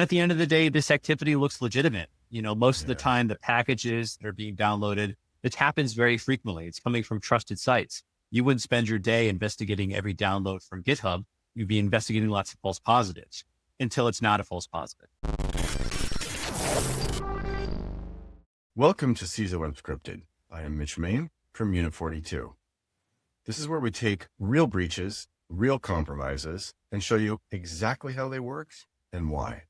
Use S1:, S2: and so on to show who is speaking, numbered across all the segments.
S1: At the end of the day, this activity looks legitimate. Most of the
S2: Yeah.
S1: time, the packages that are being downloaded, it happens very frequently. It's coming from trusted sites. You wouldn't spend your day investigating every download from GitHub. You'd be investigating lots of false positives until it's not a false positive.
S2: Welcome to CISO Unscripted. I am Mitch Mayne from Unit 42. This is where we take real breaches, real compromises, and show you exactly how they work and why.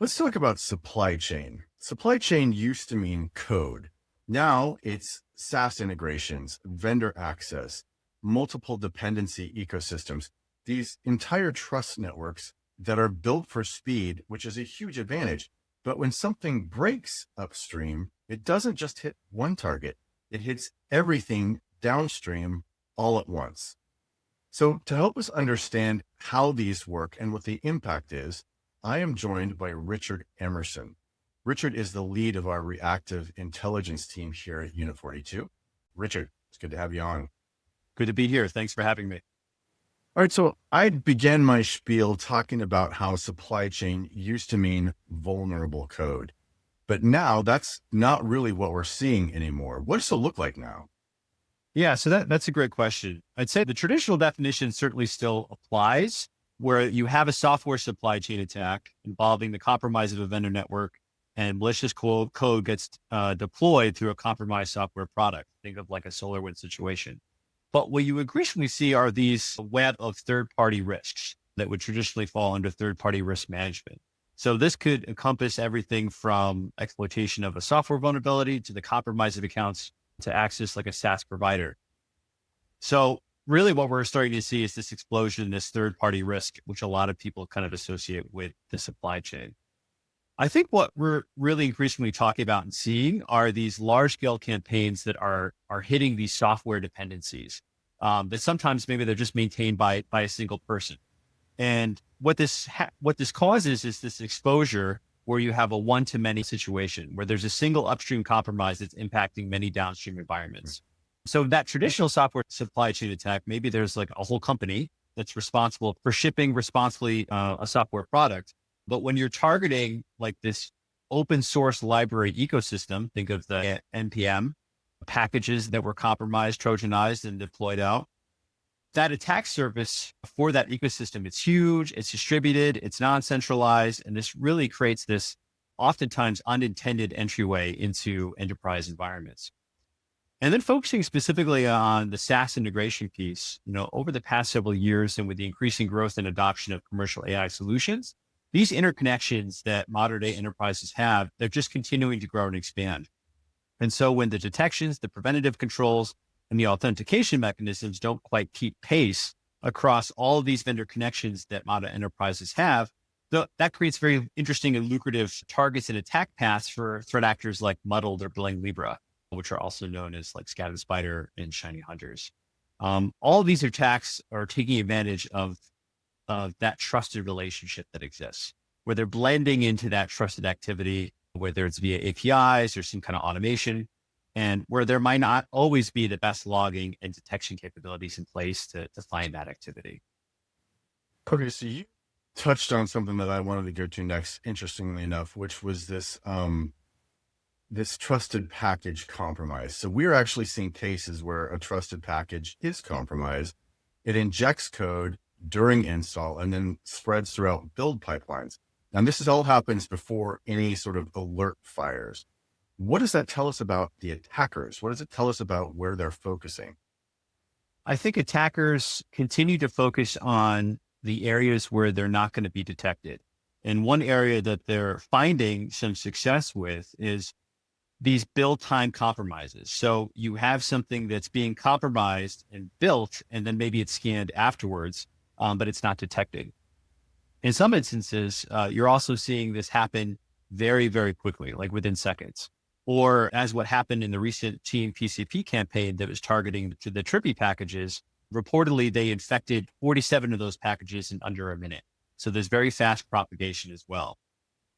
S2: Let's talk about supply chain. Supply chain used to mean code. Now it's SaaS integrations, vendor access, multiple dependency ecosystems, these entire trust networks that are built for speed, which is a huge advantage. But when something breaks upstream, it doesn't just hit one target, it hits everything downstream all at once. So to help us understand how these work and what the impact is, I am joined by Richard Emerson. Richard is the lead of our reactive intelligence team here at Unit 42. Richard, it's good to have you on.
S1: Good to be here. Thanks for having me.
S2: All right, so I began my spiel talking about how supply chain used to mean vulnerable code, but now that's not really what we're seeing anymore. What does it look like now?
S1: Yeah, so that's a great question. I'd say the traditional definition certainly still applies, where you have a software supply chain attack involving the compromise of a vendor network and malicious code gets deployed through a compromised software product. Think of like a SolarWinds situation. But what you increasingly see are these web of third-party risks that would traditionally fall under third-party risk management. So this could encompass everything from exploitation of a software vulnerability to the compromise of accounts to access like a SaaS provider. So really what we're starting to see is this explosion, this third-party risk, which a lot of people kind of associate with the supply chain. I think what we're really increasingly talking about and seeing are these large-scale campaigns that are hitting these software dependencies that sometimes maybe they're just maintained by a single person. And what this causes is this exposure where you have a one-to-many situation where there's a single upstream compromise that's impacting many downstream environments. So that traditional software supply chain attack, maybe there's like a whole company that's responsible for shipping responsibly a software product. But when you're targeting like this open source library ecosystem, think of the NPM packages that were compromised, Trojanized, and deployed out. That attack surface for that ecosystem, it's huge, it's distributed, it's non-centralized, and this really creates this oftentimes unintended entryway into enterprise environments. And then focusing specifically on the SaaS integration piece, over the past several years and with the increasing growth and adoption of commercial AI solutions, these interconnections that modern day enterprises have, they're just continuing to grow and expand. And so when the detections, the preventative controls, and the authentication mechanisms don't quite keep pace across all of these vendor connections that modern enterprises have, that creates very interesting and lucrative targets and attack paths for threat actors like Muddled or Bling Libra, which are also known as like Scattered Spider and Shiny Hunters. All of these attacks are taking advantage of that trusted relationship that exists, where they're blending into that trusted activity, whether it's via APIs or some kind of automation, and where there might not always be the best logging and detection capabilities in place to find that activity.
S2: Okay, so you touched on something that I wanted to go to next, interestingly enough, which was this trusted package compromise. So we're actually seeing cases where a trusted package is compromised. It injects code during install and then spreads throughout build pipelines. And this all happens before any sort of alert fires. What does that tell us about the attackers? What does it tell us about where they're focusing?
S1: I think attackers continue to focus on the areas where they're not going to be detected. And one area that they're finding some success with is these build time compromises. So you have something that's being compromised and built, and then maybe it's scanned afterwards, but it's not detected. In some instances, you're also seeing this happen very, very quickly, like within seconds. Or as what happened in the recent TNPCP campaign that was targeting to the Trippy packages, reportedly they infected 47 of those packages in under a minute. So there's very fast propagation as well.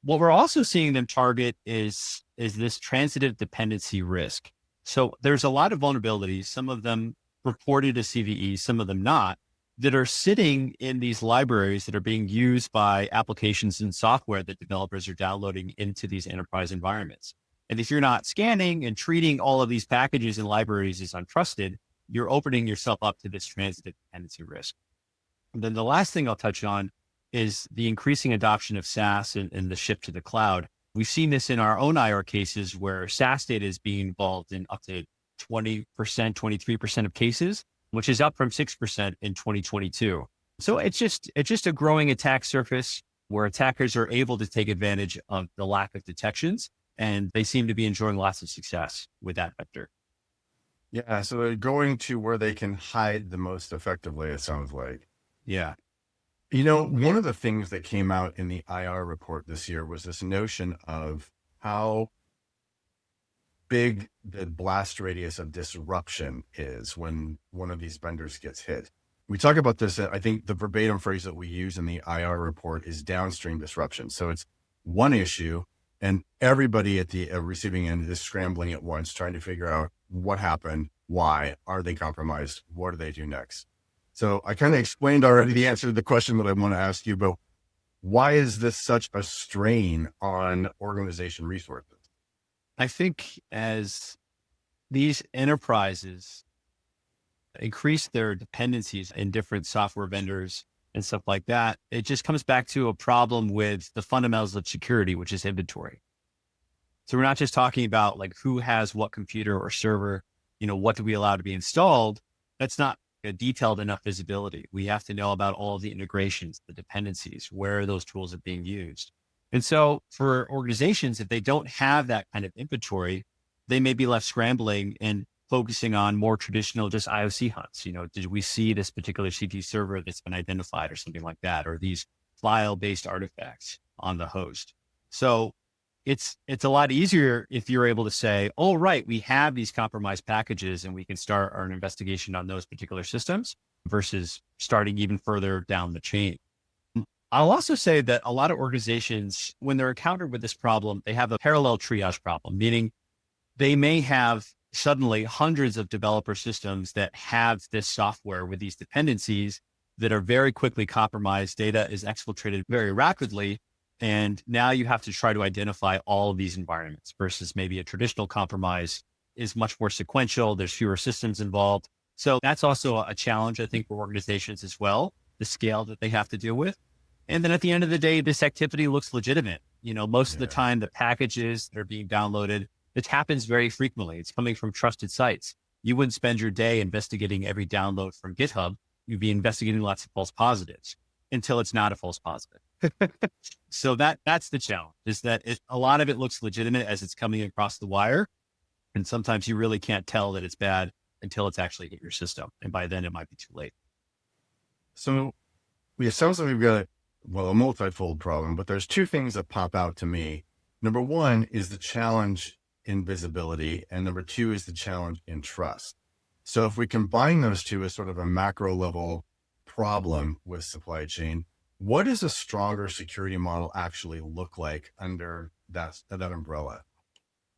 S1: What we're also seeing them target is this transitive dependency risk. So there's a lot of vulnerabilities, some of them reported as CVE, some of them not, that are sitting in these libraries that are being used by applications and software that developers are downloading into these enterprise environments. And if you're not scanning and treating all of these packages and libraries as untrusted, you're opening yourself up to this transitive dependency risk. And then the last thing I'll touch on is the increasing adoption of SaaS and the shift to the cloud. We've seen this in our own IR cases where SaaS data is being involved in up to 20%, 23% of cases, which is up from 6% in 2022. So it's just a growing attack surface where attackers are able to take advantage of the lack of detections, and they seem to be enjoying lots of success with that vector.
S2: Yeah. So they're going to where they can hide the most effectively, it sounds like.
S1: Yeah.
S2: One of the things that came out in the IR report this year was this notion of how big the blast radius of disruption is when one of these vendors gets hit. We talk about this. I think the verbatim phrase that we use in the IR report is downstream disruption. So it's one issue and everybody at the receiving end is scrambling at once, trying to figure out what happened, why, are they compromised, what do they do next? So I kind of explained already the answer to the question that I want to ask you, but why is this such a strain on organization resources?
S1: I think as these enterprises increase their dependencies in different software vendors and stuff like that, it just comes back to a problem with the fundamentals of security, which is inventory. So we're not just talking about like who has what computer or server, what do we allow to be installed? That's not a detailed enough visibility. We have to know about all of the integrations, the dependencies, where those tools are being used. And so for organizations, if they don't have that kind of inventory, they may be left scrambling and focusing on more traditional just IOC hunts. Did we see this particular CT server that's been identified or something like that, or these file-based artifacts on the host? So it's a lot easier if you're able to say, oh, right, we have these compromised packages and we can start our investigation on those particular systems versus starting even further down the chain. I'll also say that a lot of organizations, when they're encountered with this problem, they have a parallel triage problem, meaning they may have suddenly hundreds of developer systems that have this software with these dependencies that are very quickly compromised. Data is exfiltrated very rapidly. And now you have to try to identify all of these environments versus maybe a traditional compromise is much more sequential. There's fewer systems involved. So that's also a challenge, I think, for organizations as well, the scale that they have to deal with. And then at the end of the day, this activity looks legitimate. Most of the time, the packages that are being downloaded, it happens very frequently. It's coming from trusted sites. You wouldn't spend your day investigating every download from GitHub. You'd be investigating lots of false positives until it's not a false positive. So that's the challenge, is that a lot of it looks legitimate as it's coming across the wire. And sometimes you really can't tell that it's bad until it's actually hit your system. And by then it might be too late.
S2: So it sounds like we've got, a multifold problem, but there's two things that pop out to me. Number one is the challenge in visibility. And number two is the challenge in trust. So if we combine those two as sort of a macro level problem with supply chain, what does a stronger security model actually look like under that umbrella?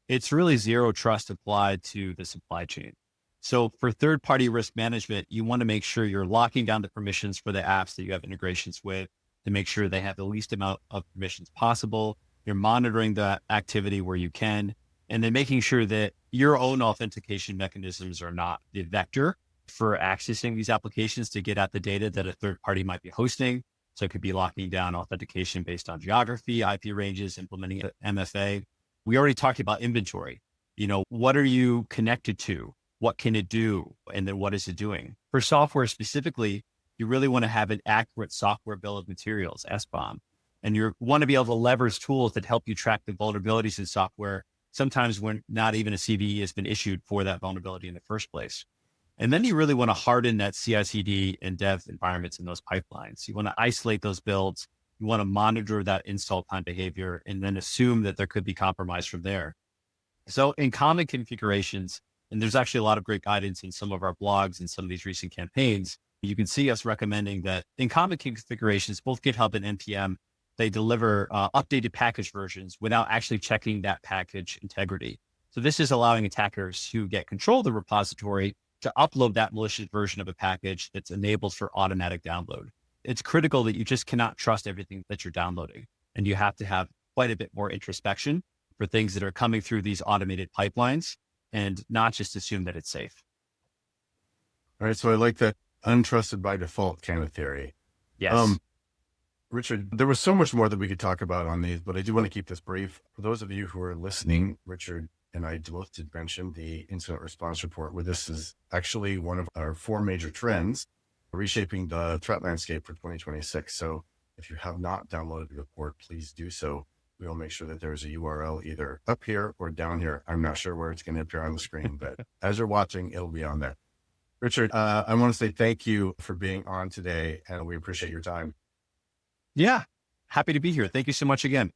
S1: It's really zero trust applied to the supply chain. So for third-party risk management, you want to make sure you're locking down the permissions for the apps that you have integrations with to make sure they have the least amount of permissions possible. You're monitoring the activity where you can, and then making sure that your own authentication mechanisms are not the vector for accessing these applications to get at the data that a third party might be hosting. So it could be locking down authentication based on geography, IP ranges, implementing MFA. We already talked about inventory. What are you connected to? What can it do? And then what is it doing? For software specifically, you really want to have an accurate software bill of materials, SBOM. And you want to be able to leverage tools that help you track the vulnerabilities in software, sometimes when not even a CVE has been issued for that vulnerability in the first place. And then you really want to harden that CI/CD and dev environments in those pipelines. You want to isolate those builds. You want to monitor that install time behavior and then assume that there could be compromise from there. So in common configurations, and there's actually a lot of great guidance in some of our blogs and some of these recent campaigns, you can see us recommending that in common configurations, both GitHub and NPM, they deliver updated package versions without actually checking that package integrity. So this is allowing attackers who get control of the repository to upload that malicious version of a package that's enabled for automatic download. It's critical that you just cannot trust everything that you're downloading. And you have to have quite a bit more introspection for things that are coming through these automated pipelines and not just assume that it's safe.
S2: All right. So I like that untrusted by default kind of theory.
S1: Yes.
S2: Richard, there was so much more that we could talk about on these, but I do want to keep this brief. For those of you who are listening, Richard and I both did mention the incident response report, where this is actually one of our 4 major trends reshaping the threat landscape for 2026. So if you have not downloaded the report, please do so. We will make sure that there's a URL either up here or down here. I'm not sure where it's going to appear on the screen, but as you're watching, it'll be on there. Richard, I want to say thank you for being on today, and we appreciate your time.
S1: Yeah. Happy to be here. Thank you so much again.